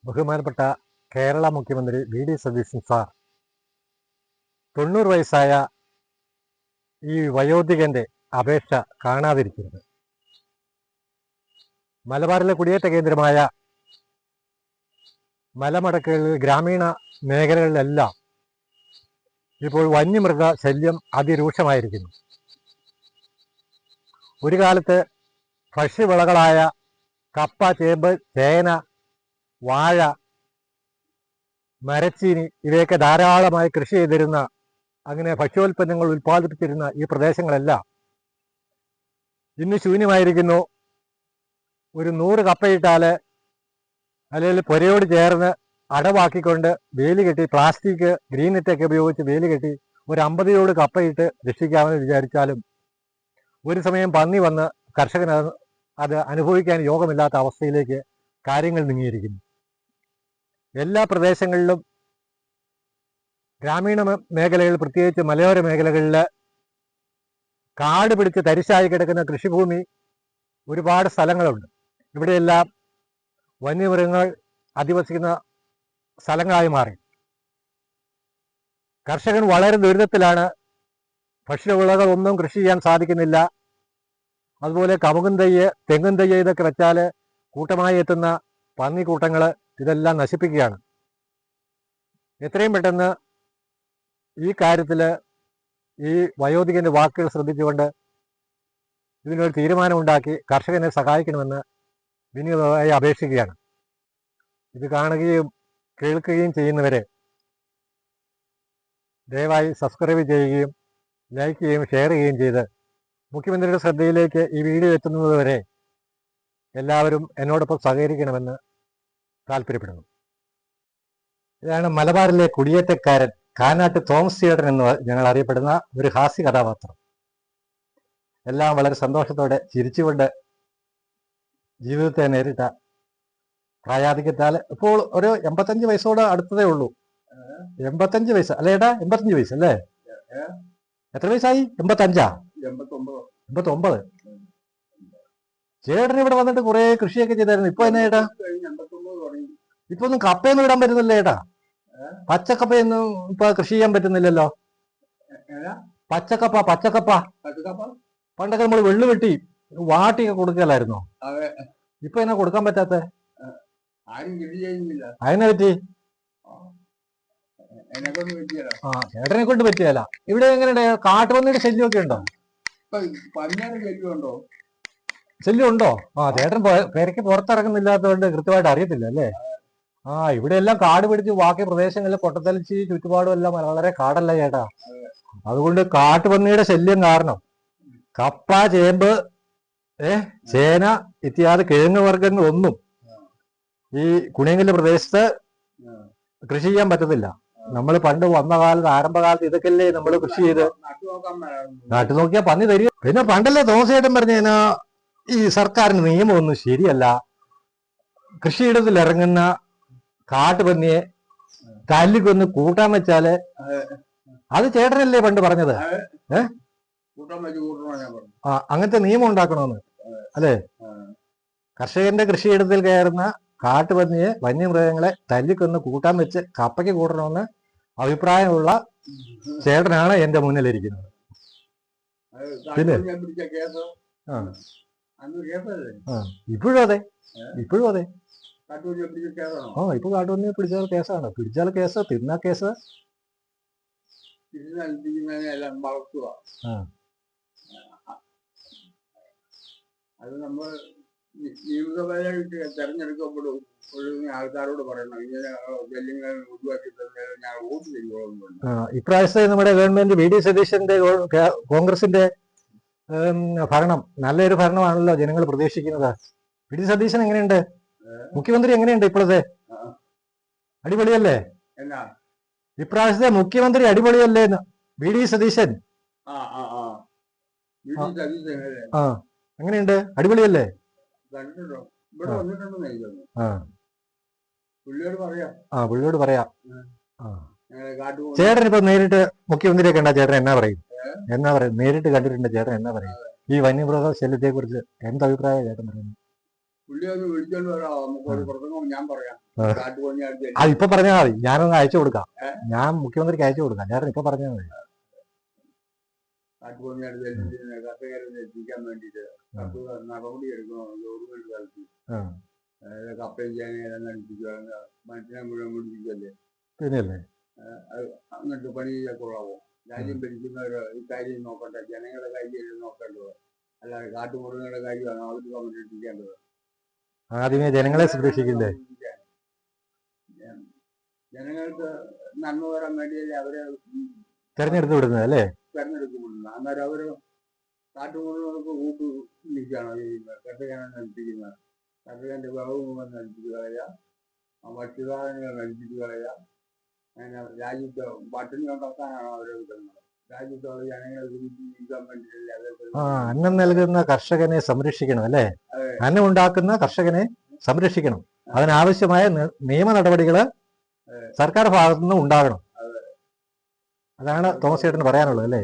ബഹുമാനപ്പെട്ട കേരള മുഖ്യമന്ത്രി VD. Satheesan sir 90 വയസ്സായ ഈ വയോധികന്റെ അപേക്ഷ കാണാതിരിക്കരുത്. മലബാറിലെ കുടിയേറ്റ കേന്ദ്രമായ മലമടക്കുകളിൽ ഗ്രാമീണ മേഖലകളിലെല്ലാം ഇപ്പോൾ വന്യമൃഗ ശല്യം അതിരൂക്ഷമായിരിക്കുന്നു. ഒരു കാലത്ത് ഭക്ഷ്യവിളകളായ കപ്പ, ചേമ്പ്, ചേന, വാഴ, മരച്ചീനി ഇവയൊക്കെ ധാരാളമായി കൃഷി ചെയ്തിരുന്ന, അങ്ങനെ ഭക്ഷ്യോൽപ്പന്നങ്ങൾ ഉൽപ്പാദിപ്പിച്ചിരുന്ന ഈ പ്രദേശങ്ങളെല്ലാം ഇന്ന് ശൂന്യമായിരിക്കുന്നു. ഒരു 100 കപ്പയിട്ടാൽ അല്ലെങ്കിൽ പുരയോട് ചേർന്ന് അടവാക്കിക്കൊണ്ട് വേലി കെട്ടി, പ്ലാസ്റ്റിക് ഗ്രീൻ നെറ്റൊക്കെ ഉപയോഗിച്ച് വേലി കെട്ടി ഒരു 50 കപ്പയിട്ട് രക്ഷിക്കാമെന്ന് വിചാരിച്ചാലും ഒരു സമയം പന്നി വന്ന് കർഷകന് അത് അനുഭവിക്കാൻ യോഗമില്ലാത്ത അവസ്ഥയിലേക്ക് കാര്യങ്ങൾ നീങ്ങിയിരിക്കുന്നു. എല്ലാ പ്രദേശങ്ങളിലും ഗ്രാമീണ മേഖലകളിൽ, പ്രത്യേകിച്ച് മലയോര മേഖലകളിൽ കാട് പിടിച്ച് തരിശായി കിടക്കുന്ന കൃഷിഭൂമി ഒരുപാട് സ്ഥലങ്ങളുണ്ട്. ഇവിടെയെല്ലാം വന്യമൃഗങ്ങൾ അധിവസിക്കുന്ന സ്ഥലങ്ങളായി മാറി. കർഷകൻ വളരെ ദുരിതത്തിലാണ്. ഭക്ഷ്യവിളകൾ ഒന്നും കൃഷി ചെയ്യാൻ സാധിക്കുന്നില്ല. അതുപോലെ കമുകും തയ്യ്, തെങ്ങും തയ്യ് ഇതൊക്കെ വെച്ചാൽ കൂട്ടമായി എത്തുന്ന പന്നിക്കൂട്ടങ്ങൾ ഇതെല്ലാം നശിപ്പിക്കുകയാണ്. എത്രയും പെട്ടെന്ന് ഈ കാര്യത്തിൽ ഈ വയോധികന്റെ വാക്കുകൾ ശ്രദ്ധിച്ചുകൊണ്ട് ഇതിനൊരു തീരുമാനമുണ്ടാക്കി കർഷകനെ സഹായിക്കണമെന്ന് വിനീതമായി അപേക്ഷിക്കുകയാണ്. ഇത് കാണുകയും കേൾക്കുകയും ചെയ്യുന്നവരെ ദയവായി സബ്സ്ക്രൈബ് ചെയ്യുകയും ലൈക്ക് ചെയ്യുകയും ഷെയർ ചെയ്യുകയും ചെയ്ത് മുഖ്യമന്ത്രിയുടെ ശ്രദ്ധയിലേക്ക് ഈ വീഡിയോ എത്തുന്നതുവരെ എല്ലാവരും എന്നോടൊപ്പം സഹകരിക്കണമെന്ന് താല്പര്യപ്പെടുന്നു. ഇതാണ് മലബാറിലെ കുടിയേറ്റക്കാരൻ കാനാട്ട് തോമസ് ചേട്ടൻ എന്ന് ഞങ്ങൾ അറിയപ്പെടുന്ന ഒരു ഹാസ്യ കഥാപാത്രം. എല്ലാം വളരെ സന്തോഷത്തോടെ ചിരിച്ചുകൊണ്ട് ജീവിതത്തെ നേരിട്ട പ്രായാധിക്യത്താൽ ഇപ്പോൾ ഒരു 85 വയസ്സോട് അടുത്തതേ ഉള്ളൂ. 85 വയസ്സ് അല്ലേ ഏട്ടാ? 85 വയസ്സ് അല്ലേ? എത്ര വയസ്സായി? 89. ചേട്ടൻ ഇവിടെ വന്നിട്ട് കുറെ കൃഷിയൊക്കെ ചെയ്തായിരുന്നു. ഇപ്പൊ എന്നാ ചേട്ടാ? ഇപ്പൊ ഒന്നും കപ്പയൊന്നും ഇടാൻ പറ്റുന്നില്ല ചേട്ടാ. പച്ചക്കപ്പയൊന്നും ഇപ്പൊ കൃഷി ചെയ്യാൻ പറ്റുന്നില്ലല്ലോ. പച്ചക്കപ്പ പണ്ടൊക്കെ നമ്മൾ വെള്ളു വെട്ടി വാട്ടിയൊക്കെ കൊടുക്കലായിരുന്നോ? ഇപ്പൊ എന്നാ കൊടുക്കാൻ പറ്റാത്ത? അതിനെ പറ്റി ചേട്ടനെ കൊണ്ട് പറ്റിയല്ല. ഇവിടെ എങ്ങനെ കാട്ടുപന്നിയുടെ ശല്യമൊക്കെ ഉണ്ടോ? ശല്യം ഉണ്ടോ? ചേട്ടൻ പെരക്ക് പുറത്തിറങ്ങുന്നില്ലാത്തതുകൊണ്ട് കൃത്യമായിട്ട് അറിയത്തില്ല അല്ലേ? ഇവിടെ എല്ലാം കാട് പിടിച്ച് ബാക്കി പ്രദേശങ്ങളിൽ കൊട്ടത്തലിച്ച് ചുറ്റുപാടും എല്ലാം വളരെ കാടല്ല ചേട്ടാ. അതുകൊണ്ട് കാട്ടുപന്നിയുടെ ശല്യം കാരണം കപ്പ, ചേമ്പ്, ചേന ഇത്യാദി കിഴങ്ങ് വർഗ്ഗങ്ങളൊന്നും ഈ കുണിയങ്കല്ല് പ്രദേശത്ത് കൃഷി ചെയ്യാൻ പറ്റത്തില്ല. നമ്മൾ പണ്ട് വന്ന കാലത്ത്, ആരംഭകാലത്ത് ഇതൊക്കെയല്ലേ നമ്മൾ കൃഷി ചെയ്ത് നാട്ടു നോക്കിയാൽ പന്നി തരിക. പിന്നെ പണ്ടല്ലേ തോമസേട്ടൻ പറഞ്ഞ ഈ സർക്കാരിന് നിയമമൊന്നും ശരിയല്ല, കൃഷിയിടത്തിൽ ഇറങ്ങുന്ന കാട്ടുപന്നിയെ തല്ലിക്കൊന്ന് കൂട്ടാൻ വെച്ചാല് അത് ചേട്ടനല്ലേ പണ്ട് പറഞ്ഞത്? അങ്ങനത്തെ നിയമം ഉണ്ടാക്കണമെന്ന് അല്ലേ? കർഷകന്റെ കൃഷിയിടത്തിൽ കയറുന്ന കാട്ടുപന്നിയെ, വന്യമൃഗങ്ങളെ തല്ലിക്കൊന്ന് കൂട്ടാൻ വെച്ച് കപ്പയ്ക്ക് കൂട്ടണമെന്ന് അഭിപ്രായമുള്ള ചേട്ടനാണ് എന്റെ മുന്നിലിരിക്കുന്നത്. പിന്നെ ഇപ്പോഴും അതെ. ഇപ്പൊ കാട്ടുപന്നിയെ പിടിച്ചാൽ കേസാണ്. പിടിച്ചാൽ കേസ്, തിന്നാ കേസ്. അത് നമ്മൾ ജീവിതപരമായിട്ട് തെരഞ്ഞെടുക്കപ്പെടും ആൾക്കാരോട് പറയണം, ഇങ്ങനെ ജല്യങ്ങൾ ഒഴിവാക്കി ഞാൻ വോട്ട് ചെയ്യുന്നുണ്ട്. ഇപ്രാവശ്യത്തെ നമ്മുടെ ഗവൺമെന്റ് വി.ഡി. സതീശന്റെ കോൺഗ്രസിന്റെ ഭരണം നല്ലൊരു ഭരണമാണല്ലോ ജനങ്ങൾ പ്രതീക്ഷിക്കുന്നത്. വി.ഡി. സതീശൻ എങ്ങനെയുണ്ട്? മുഖ്യമന്ത്രി എങ്ങനെയുണ്ട് ഇപ്പോഴത്തെ? അടിപൊളിയല്ലേ? ഇപ്രാവശ്യത്തെ മുഖ്യമന്ത്രി അടിപൊളിയല്ലേ? വി.ഡി. സതീശൻ എങ്ങനെയുണ്ട്? അടിപൊളിയല്ലേ? പുള്ളിയോട് പറയാം. ചേട്ടൻ ഇപ്പൊ നേരിട്ട് മുഖ്യമന്ത്രിയെ കണ്ട ചേട്ടൻ എന്നാ പറയും? നേരിട്ട് കണ്ടിട്ടുണ്ട് ചേട്ടൻ എന്നാ പറയും? ഈ വന്യമൃഗ ശല്യത്തെ കുറിച്ച് എന്ത് അഭിപ്രായം ചേട്ടൻ പറയുന്നു? പുള്ളി ഒന്ന് വിളിച്ചോണ്ട് വരാം, നമുക്ക് ഒരു പ്രസംഗം ഞാൻ പറയാം. കാട്ടുപന്നി അടുത്ത് അത് ഇപ്പൊ പറഞ്ഞാൽ മതി, ഞാനൊന്ന് അയച്ചു കൊടുക്കാം. ഞാൻ മുഖ്യമന്ത്രിക്ക് അയച്ചു കൊടുക്കാം. ചേട്ടൻ ഇപ്പൊ പറഞ്ഞാൽ മതി. കാട്ടുപന്നി അടുത്ത് കർഷകരെ എത്തിക്കാൻ വേണ്ടിയിട്ട് നടപടി എടുക്കണം. ഗവൺമെന്റ് കാലത്ത് കപ്പയും ചേനയെല്ലാം നടിപ്പിക്കുക, മനുഷ്യനെ മുഴുവൻ പിടിപ്പിക്കല്ലേ. പിന്നെയല്ലേ അങ്ങോട്ട് പണി കൊള്ളാവോ? രാജ്യം ഭരിക്കുന്നവര് ഈ കാര്യം നോക്കട്ടെ, ജനങ്ങളുടെ കാര്യം നോക്കേണ്ടത്. അല്ലാതെ കാട്ടുമൃഗങ്ങളുടെ കാര്യമാണ് അവർക്ക് സംരക്ഷിക്കേണ്ടത്. ആദ്യമേ ജനങ്ങളെ സംരക്ഷിക്കണ്ടേ? ജനങ്ങൾക്ക് നന്മ വരാൻ വേണ്ടിയല്ലേ അവരെ തെരഞ്ഞെടുത്ത് വിടുന്നത് അല്ലേ? തെരഞ്ഞെടുക്കപ്പെടുന്നത്. അന്നേരം അവര് കാട്ടുമൃഗങ്ങൾക്ക് കൂട്ടു നിൽക്കുകയാണോ ചെയ്യുന്നത്? കർഷകനെ നടിപ്പിക്കുന്നത്, കർഷകന്റെ വിളവ് മുഴുവൻ നടിപ്പിച്ച് കളയുക, ഭക്ഷ്യസാധനങ്ങൾ നടിപ്പിച്ച് കളയുക. അങ്ങനെ രാജ്യത്ത് പട്ടിണി ഉണ്ടാക്കാനാണ് അവരെ കിട്ടുന്നത്. രാജ്യത്തുള്ള ജനങ്ങളെ ജീവിക്കാൻ വേണ്ടിയിട്ടല്ലേ അവർക്ക്. അന്നം നൽകുന്ന കർഷകനെ സംരക്ഷിക്കണം അല്ലേ? അന്നം ഉണ്ടാക്കുന്ന കർഷകനെ സംരക്ഷിക്കണം. അതിനാവശ്യമായ നിയമ നടപടികള് സർക്കാർ ഭാഗത്തു നിന്ന് ഉണ്ടാകണം. അതാണ് തോമസ് ചേട്ടന് പറയാനുള്ളത് അല്ലേ?